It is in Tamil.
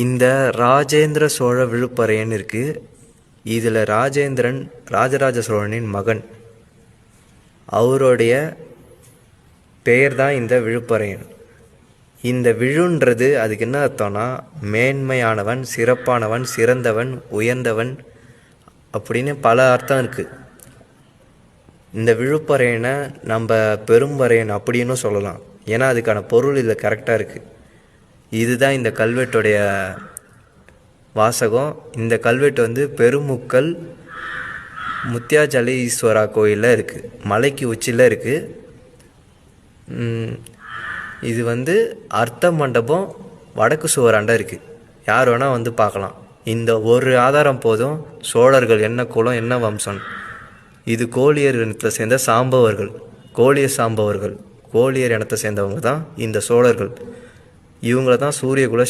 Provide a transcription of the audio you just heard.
இந்த ராஜேந்திர சோழ விழுப்பறையன் இருக்குது. இதில் ராஜேந்திரன் ராஜராஜ சோழனின் மகன். அவருடைய பெயர் தான் இந்த விழுப்பறையன். இந்த விழுன்றது அதுக்கு என்ன அர்த்தம்னா மேன்மையானவன், சிறப்பானவன், சிறந்தவன், உயர்ந்தவன் அப்படின்னு பல அர்த்தம் இருக்குது. இந்த விழுப்பறையனை நம்ம பெரும்பறையன் அப்படின்னு சொல்லலாம். ஏன்னா அதுக்கான பொருள் இதில் கரெக்டாக இருக்குது. இதுதான் இந்த கல்வெட்டுடைய வாசகம். இந்த கல்வெட்டு பெருமுக்கல் முத்தியாச்சல ஈஸ்வரா கோயிலில் இருக்குது. மலைக்கு உச்சியில் இருக்குது. இது அர்த்த மண்டபம் வடக்கு சுவராண்ட இருக்குது. யார் வேணால் பார்க்கலாம். இந்த ஒரு ஆதாரம் போதும் சோழர்கள் என்ன குலம் என்ன வம்சம். இது கோலியர் இனத்தை சேர்ந்த சாம்பவர்கள். கோலியர் இனத்தை சேர்ந்தவங்க தான் இந்த சோழர்கள். இவங்கள தான் சூரியகுல